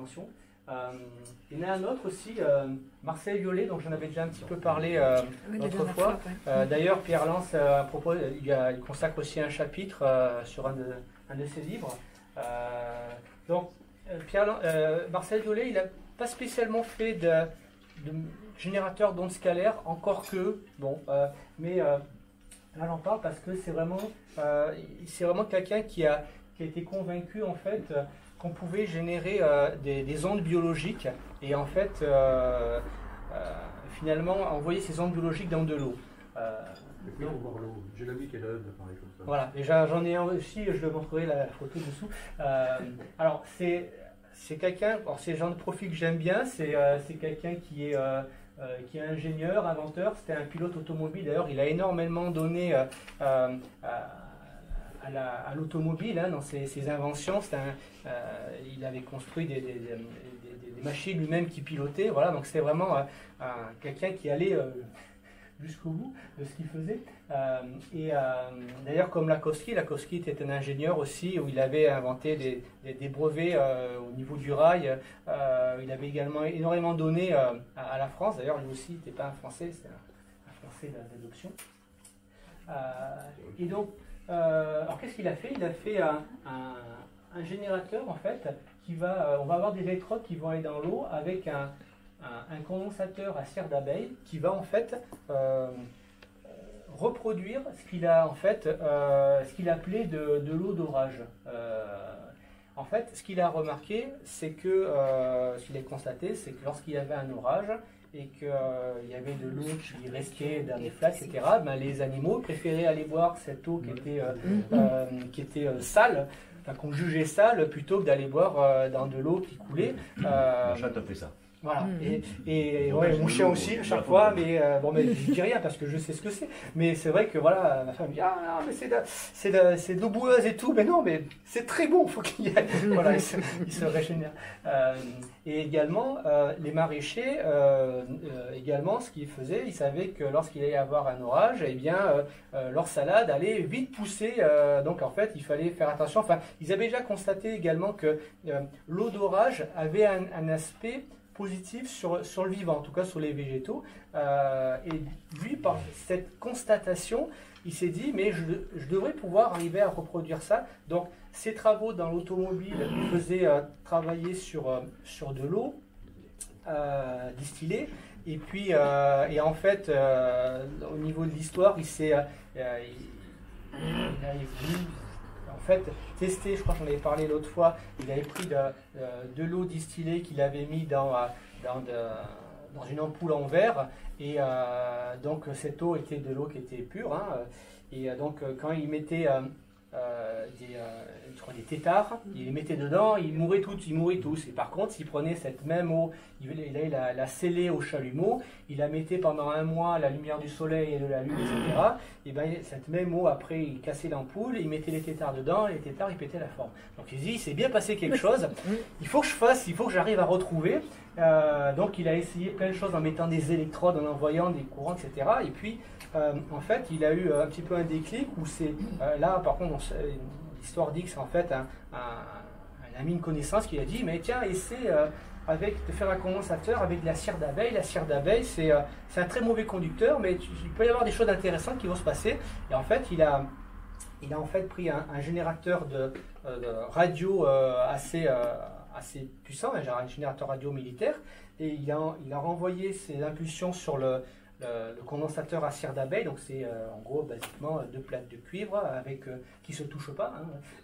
attention. Il y en a un autre aussi, Marcel Violet, dont j'en avais déjà un petit peu parlé l'autre fois. D'ailleurs, Pierre Lance il consacre aussi un chapitre sur un de ses livres. Marcel Violet, il n'a pas spécialement fait de générateur d'ondes scalaires, encore que, mais là j'en parle parce que c'est vraiment quelqu'un qui a été convaincu en fait qu'on pouvait générer des ondes biologiques et en fait finalement envoyer ces ondes biologiques dans de l'eau. Là, on va voir l'eau. J'ai l'ami qui a un appareil comme ça. Voilà, et j'en ai un aussi, je le montrerai la photo dessous. Alors c'est quelqu'un, c'est le genre de profil que j'aime bien, c'est quelqu'un qui est ingénieur, inventeur, c'était un pilote automobile, d'ailleurs il a énormément donné à l'automobile dans ses inventions. Il avait construit des machines lui-même qui pilotait, voilà, donc c'était vraiment quelqu'un qui allait jusqu'au bout de ce qu'il faisait. D'ailleurs, comme Lakowski était un ingénieur aussi, où il avait inventé des brevets au niveau du rail. Il avait également énormément donné à la France. D'ailleurs, lui aussi n'était pas un Français, c'était un Français d'adoption. Et donc, alors qu'est-ce qu'il a fait? Il a fait un générateur, en fait, on va avoir des électrodes qui vont aller dans l'eau avec un condensateur à cire d'abeille qui va en fait reproduire ce qu'il appelait de l'eau d'orage. En fait, ce qu'il a remarqué, c'est que ce qu'il a constaté, c'est que lorsqu'il y avait un orage et qu'il y avait de l'eau qui restait dans les flaques, etc., les animaux préféraient aller boire cette eau qui était sale, qu'on jugeait sale, plutôt que d'aller boire dans de l'eau qui coulait. Le chat a fait ça. Voilà, et mon chien aussi à chaque fois, mais je dis rien parce que je sais ce que c'est. Mais c'est vrai que voilà, ma femme me dit ah non mais c'est de l'eau boueuse et tout, mais non mais c'est très bon, faut qu'il y aille. Voilà, il se régénère. Et également les maraîchers, également ce qu'ils faisaient, ils savaient que lorsqu'il allait y avoir un orage, eh bien leur salade allait vite pousser. Donc en fait il fallait faire attention. Enfin, ils avaient déjà constaté également que l'eau d'orage avait un aspect positif sur le vivant, en tout cas sur les végétaux. Et lui, par cette constatation, il s'est dit, mais je devrais pouvoir arriver à reproduire ça. Donc, ses travaux dans l'automobile faisaient travailler sur de l'eau distillée. Et puis, et en fait, au niveau de l'histoire, il a en fait testé, je crois que j'en avais parlé l'autre fois, il avait pris de l'eau distillée qu'il avait mis dans une ampoule en verre, et donc cette eau était de l'eau qui était pure, et donc quand il mettait des têtards, il les mettait dedans, ils mouraient tous. Et par contre, s'il prenait cette même eau, il la scellait au chalumeau, il la mettait pendant un mois à la lumière du soleil et de la lune, etc. Et bien cette même eau, après, il cassait l'ampoule, il mettait les têtards dedans, et les têtards, ils pétaient la forme. Donc il dit, il s'est bien passé quelque chose, il faut que j'arrive à retrouver. Donc il a essayé plein de choses en mettant des électrodes, en envoyant des courants, etc. Et puis, en fait, il a eu un petit peu un déclic où c'est là, par contre, l'histoire dit que c'est en fait un ami de connaissance qui a dit, mais tiens, essaie de faire un condensateur avec de la cire d'abeille. La cire d'abeille, c'est un très mauvais conducteur, mais il peut y avoir des choses intéressantes qui vont se passer. Et en fait, il a en fait pris un générateur de radio assez puissant, un générateur radio militaire, et il a renvoyé ses impulsions sur le condensateur à cire d'abeille. Donc c'est en gros basiquement deux plaques de cuivre qui ne se touchent pas,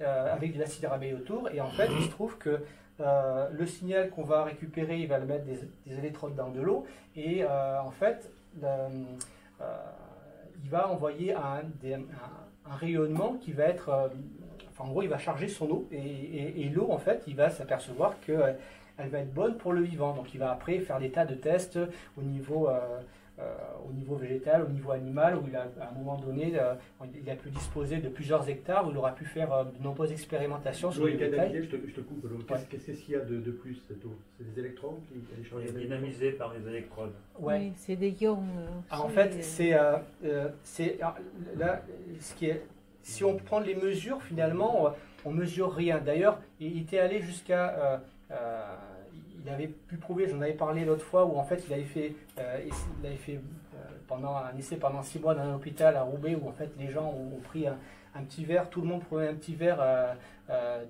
avec de la cire d'abeille autour. Et en fait, il se trouve que le signal qu'on va récupérer, il va le mettre des électrodes dans de l'eau, et en fait, il va envoyer un rayonnement qui va être, en gros, il va charger son eau, et l'eau, en fait, il va s'apercevoir qu'elle va être bonne pour le vivant. Donc il va après faire des tas de tests au niveau végétal, au niveau animal, où à un moment donné, il a pu disposer de plusieurs hectares, où il aura pu faire de nombreuses expérimentations sur les bétails. Je te coupe. Qu'est-ce qu'il y a de plus cette eau? C'est des électrons qui sont dynamisés par les électrodes. Ouais. Oui, c'est des ions. En fait, si on prend les mesures, finalement, on mesure rien. D'ailleurs, il était allé jusqu'à il avait pu prouver, j'en avais parlé l'autre fois, où en fait il avait fait pendant un essai pendant 6 mois dans un hôpital à Roubaix, où en fait les gens ont pris un petit verre, tout le monde prenait un petit verre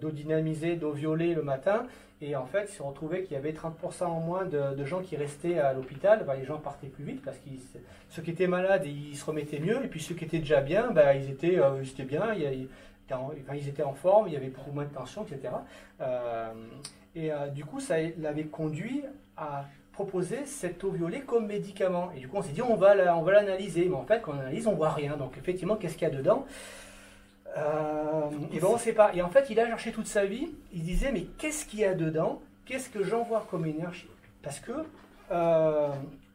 d'eau dynamisée, d'eau violet le matin, et en fait ils se retrouvaient qu'il y avait 30% en moins de gens qui restaient à l'hôpital. Les gens partaient plus vite parce que ceux qui étaient malades ils se remettaient mieux, et puis ceux qui étaient déjà bien, ils étaient bien, ils étaient en forme, il y avait beaucoup moins de tension, etc. Du coup ça l'avait conduit à proposer cette eau violet comme médicament. Et du coup on s'est dit on va l'analyser, mais en fait quand on analyse on voit rien. Donc effectivement qu'est-ce qu'il y a dedans? Et ben on ne sait pas. Et en fait, il a cherché toute sa vie. Il disait mais qu'est-ce qu'il y a dedans? Qu'est-ce que j'envoie comme énergie? Parce que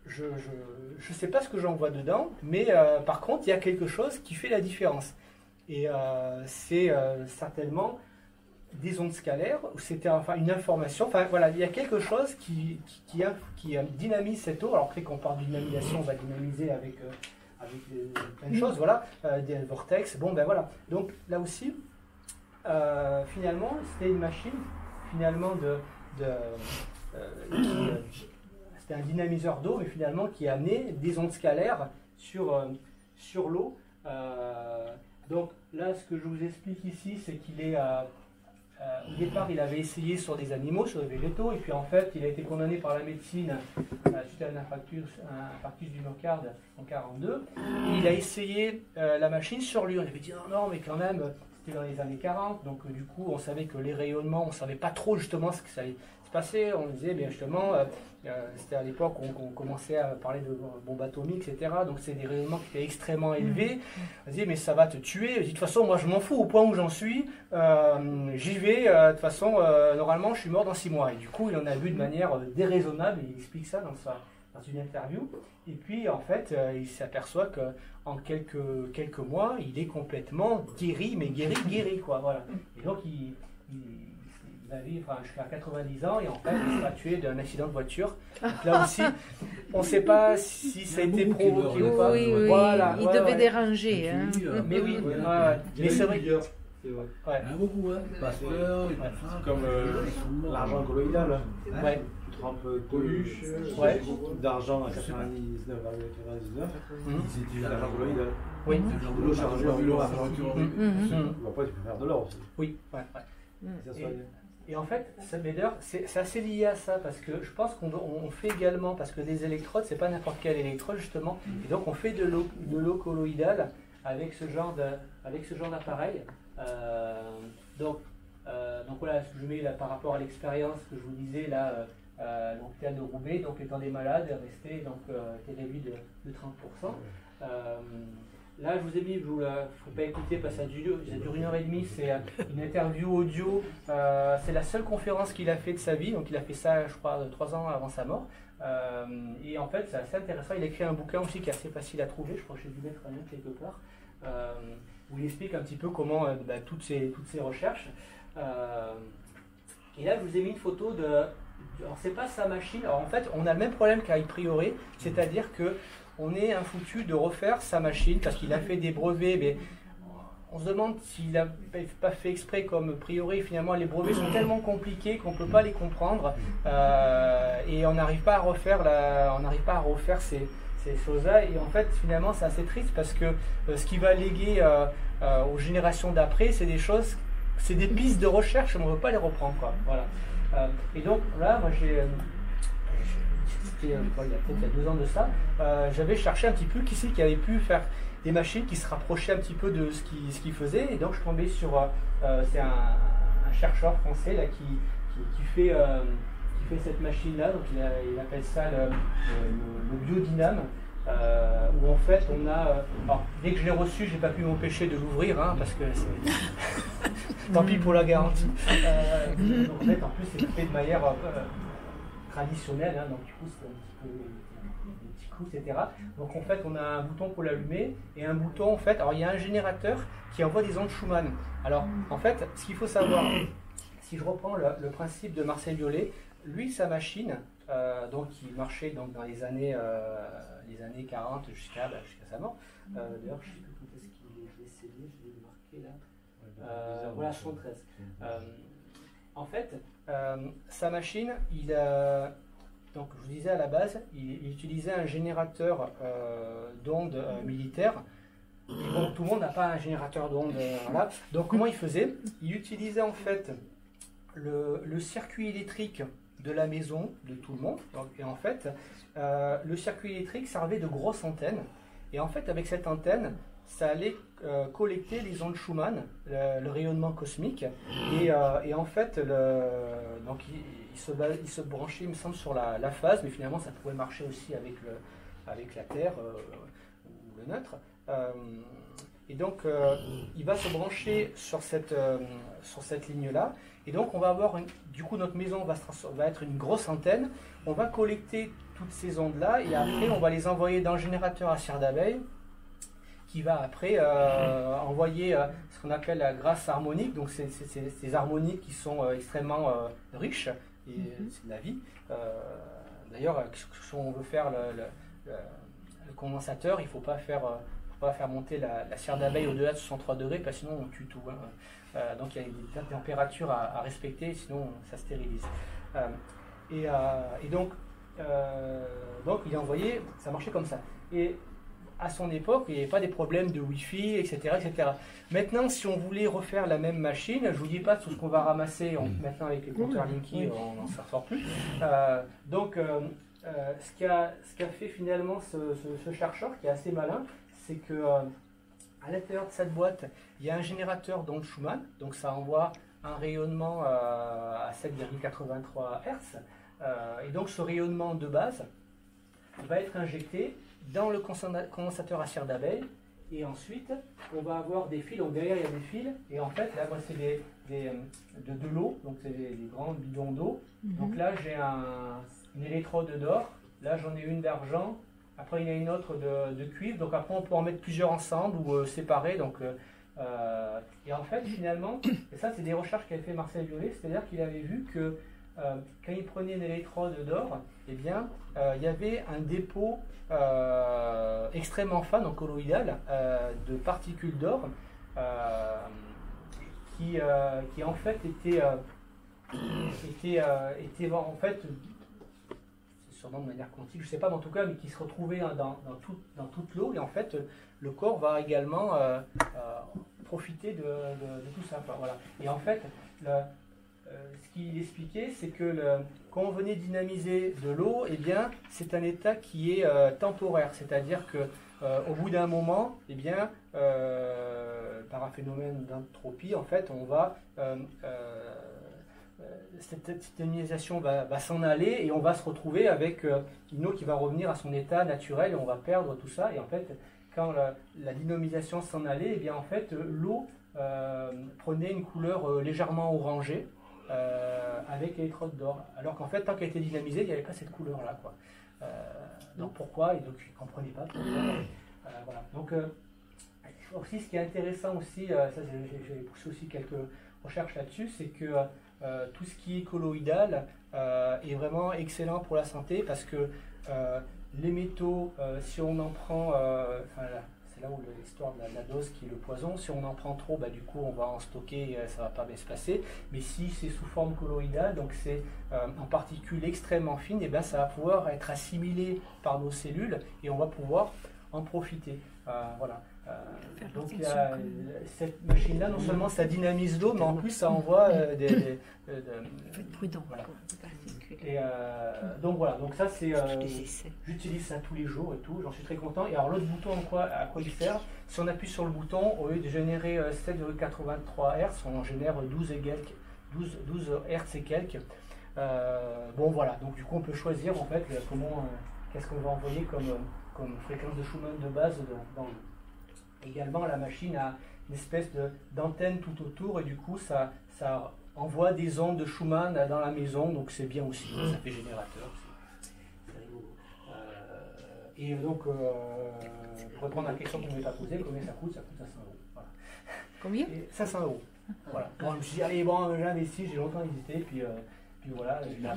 je ne sais pas ce que j'envoie dedans, mais par contre, il y a quelque chose qui fait la différence. Et c'est certainement des ondes scalaires, ou c'était enfin une information. Enfin voilà, il y a quelque chose qui dynamise cette eau. Alors après, quand on parle de dynamisation, on va dynamiser avec plein de choses, voilà, des vortex, bon ben voilà. Donc là aussi, finalement, c'était une machine, finalement, c'était un dynamiseur d'eau, mais finalement qui amenait des ondes scalaires sur l'eau. Donc là, ce que je vous explique ici, c'est qu'il est... au départ, il avait essayé sur des animaux, sur des végétaux, et puis en fait, il a été condamné par la médecine suite à un infarctus du myocarde en 1942. Et il a essayé la machine sur lui. On avait dit non, mais quand même, c'était dans les années 40, donc du coup, on savait que les rayonnements, on ne savait pas trop justement ce que ça allait se passer. On disait, bien justement, c'était à l'époque où on commençait à parler de bombes atomiques, etc. Donc c'est des rayonnements qui étaient extrêmement élevés. On disait, mais ça va te tuer. Je dis, de toute façon, moi je m'en fous au point où j'en suis. J'y vais. De toute façon, normalement, je suis mort dans 6 mois. Et du coup, il en a vu de manière déraisonnable. Il explique ça dans une interview. Et puis, en fait, il s'aperçoit qu'en quelques mois, il est complètement guéri, mais guéri, quoi. Voilà. Et donc, il va vivre jusqu'à 90 ans, et en fait, il sera tué d'un accident de voiture. Donc là aussi, on ne sait pas si ça a été provoqué ou pas. Oui, voilà, il devait déranger. Hein. Mais oui, mais c'est vrai. C'est vrai. Ouais. Il y en a beaucoup, hein. Pasteur, Comme l'argent colloïdal. Ouais. Tu trempes Coluche, Ouais. d'argent à 99,99. C'est l'argent colloïdal. Oui. De l'eau chargée en or. Après, tu peux faire de l'or aussi. Oui. Ouais. Ça soit bien. Et en fait, c'est assez lié à ça, parce que je pense qu'on fait également, parce que les électrodes, c'est pas n'importe quelle électrode justement, et donc on fait de l'eau colloïdale avec ce genre d'appareil. Donc voilà, ce que je mets là par rapport à l'expérience que je vous disais là, l'hôpital de Roubaix, donc étant des malades, resté était réduit de 30%. Là, je vous ai mis, il ne faut pas écouter parce que ça dure 1h30, c'est une interview audio. C'est la seule conférence qu'il a fait de sa vie, donc il a fait ça, je crois, 3 ans avant sa mort. Et en fait, c'est assez intéressant. Il a écrit un bouquin aussi qui est assez facile à trouver, je crois que j'ai dû mettre un lien quelque part, où il explique un petit peu comment toutes ces recherches. Et là, je vous ai mis une photo de... Alors, c'est pas sa machine. Alors, en fait, on a le même problème qu'a Priori, c'est-à-dire que on est un foutu de refaire sa machine parce qu'il a fait des brevets, mais on se demande s'il n'a pas fait exprès comme Priori. Finalement, les brevets sont tellement compliqués qu'on ne peut pas les comprendre et on n'arrive pas à refaire ces choses-là. Et en fait, finalement, c'est assez triste parce que ce qu'il va léguer aux générations d'après, c'est des choses, c'est des pistes de recherche, mais on ne veut pas les reprendre, quoi. Voilà. Et donc là, moi il y a peut-être 2 ans de ça, j'avais cherché un petit peu qui c'est qui avait pu faire des machines qui se rapprochaient un petit peu de ce qu'il faisait, et donc je tombais sur c'est un chercheur français là, qui fait cette machine là, donc il appelle ça le biodyname, où en fait on a alors, dès que je l'ai reçu, j'ai pas pu m'empêcher de l'ouvrir, hein, parce que c'est tant pis pour la garantie. Donc, en fait, en plus c'est fait de manière traditionnel, hein, donc du coup c'est un petit peu des petits coups, etc. Donc en fait on a un bouton pour l'allumer et un bouton en fait, alors il y a un générateur qui envoie des ondes Schumann. Alors en fait ce qu'il faut savoir, si je reprends le principe de Marcel Violet, lui sa machine, donc il marchait donc dans les années 40 jusqu'à sa mort. D'ailleurs je sais plus quand est-ce qu'il est décédé, je vais le marquer là. Voilà, 73. en fait, sa machine, donc je vous disais à la base, il utilisait un générateur d'ondes militaire. Et bon, tout le monde n'a pas un générateur d'ondes. Voilà. Donc comment il faisait? Il utilisait en fait le circuit électrique de la maison de tout le monde. Et en fait, le circuit électrique servait de grosse antenne. Et en fait, avec cette antenne, ça allait collecter les ondes Schumann, le rayonnement cosmique. Et en fait, donc il se branchait, il me semble, sur la phase, mais finalement, ça pouvait marcher aussi avec la Terre ou le neutre. Et donc, il va se brancher sur cette ligne-là. Et donc, on va avoir, du coup, notre maison va être une grosse antenne. On va collecter toutes ces ondes-là et après, on va les envoyer dans le générateur à cire d'abeille qui va après envoyer ce qu'on appelle la grâce harmonique. Donc, c'est ces harmoniques qui sont extrêmement riches et c'est de la vie. D'ailleurs, si on veut faire le condensateur, il ne faut pas faire monter la cire d'abeille au-delà de 63 degrés, parce que sinon on tue tout. Hein. Donc il y a des températures à respecter, sinon ça stérilise. Donc il a envoyé, ça marchait comme ça. Et à son époque, il n'y avait pas des problèmes de Wi-Fi, etc., etc. Maintenant, si on voulait refaire la même machine, je ne vous dis pas tout ce qu'on va ramasser maintenant avec les compteurs Linky, on n'en sort plus. Ce qu'a fait finalement ce chercheur, qui est assez malin, c'est que à l'intérieur de cette boîte, il y a un générateur d'ondes Schumann, donc ça envoie un rayonnement à 7,83 Hz. Et donc ce rayonnement de base va être injecté dans le condensateur à cire d'abeille. Et ensuite, on va avoir des fils, donc derrière il y a des fils, et en fait, là, moi c'est de l'eau, donc c'est des grands bidons d'eau. Donc là, j'ai une électrode d'or, là j'en ai une d'argent, après il y en a une autre de cuivre, donc après on peut en mettre plusieurs ensemble ou séparés. Donc, et en fait, finalement, et ça c'est des recherches qu'avait fait Marcel Violet, c'est-à-dire qu'il avait vu que quand il prenait une électrode d'or, eh bien, il y avait un dépôt extrêmement fin, donc colloïdal, de particules d'or qui en fait était en fait, c'est sûrement de manière quantique, je ne sais pas, mais en tout cas, mais qui se retrouvait dans toute l'eau, et en fait, le corps va également profiter de tout ça. Enfin, voilà. Et en fait, ce qu'il expliquait, c'est que quand on venait dynamiser de l'eau, eh bien, c'est un état qui est temporaire, c'est-à-dire que au bout d'un moment, eh bien, par un phénomène d'entropie, en fait, on va cette dynamisation va s'en aller et on va se retrouver avec une eau qui va revenir à son état naturel et on va perdre tout ça. Et en fait, quand la dynamisation s'en allait, eh bien, en fait, l'eau prenait une couleur légèrement orangée. Avec l'électrode d'or, alors qu'en fait, tant qu'elle était dynamisée, il n'y avait pas cette couleur-là, quoi. Donc pourquoi? Et donc je ne comprenais pas pourquoi. Voilà. Donc aussi, ce qui est intéressant aussi, ça j'ai poussé aussi quelques recherches là-dessus, c'est que tout ce qui est colloïdal est vraiment excellent pour la santé, parce que les métaux, si on en prend, c'est là où l'histoire de la dose qui est le poison. Si on en prend trop, bah, du coup on va en stocker, ça va pas bien se passer. Mais si c'est sous forme colloïdale, donc c'est en particules extrêmement fines, et ben ça va pouvoir être assimilé par nos cellules et on va pouvoir en profiter. Voilà. Donc cette machine-là, non seulement ça dynamise l'eau, mais en plus ça envoie Faites prudent. Voilà. Et donc voilà, donc ça c'est, j'utilise ça tous les jours et tout, j'en suis très content. Et alors l'autre bouton, à quoi il sert? Si on appuie sur le bouton, au lieu de générer 7,83 Hz, on en génère 12 Hz et quelques. Bon voilà, donc du coup on peut choisir en fait qu'est-ce qu'on va envoyer comme fréquence de Schumann de base dans l'eau. Également, la machine a une espèce d'antenne tout autour et du coup ça envoie des ondes de Schumann dans la maison, donc c'est bien aussi, ça fait générateur, c'est rigolo. Et donc, pour répondre à la question qu'on ne m'avait pas posée, combien ça coûte? Ça coûte 500 euros. Voilà. Combien? 500 euros. Voilà. Bon, je me suis dit, allez, bon, j'investis, j'ai longtemps hésité, puis voilà, il m'a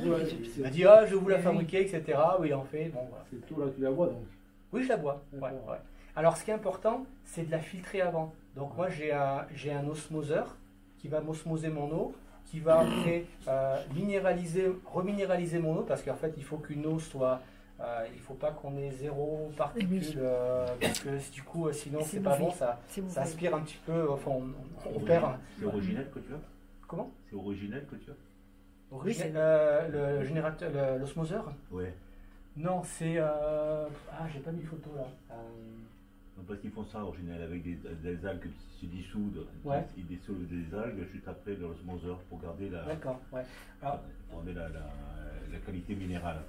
dit, ah, je vais vous la fabriquer, etc. Oui, en fait, bon, voilà. C'est tout là, tu la vois donc? Oui, je la bois. Ouais. Alors, ce qui est important, c'est de la filtrer avant. Donc, moi, j'ai un osmoseur qui va m'osmoser mon eau, qui va après reminéraliser mon eau, parce qu'en fait, il faut qu'une eau soit... il ne faut pas qu'on ait zéro particule, parce que du coup, sinon, c'est pas bon, ça aspire un petit peu, enfin, on perd. C'est originel que tu as? Comment? C'est originel que tu as? Le générateur, l'osmoseur? Ouais. Non, c'est... j'ai pas mis photo là. Non, parce qu'ils font ça originel avec des algues qui se dissoudent. Ouais. Ils dissolvent des algues juste après de l'osmoseur pour garder la, D'accord, ouais. pour garder la qualité minérale, quoi.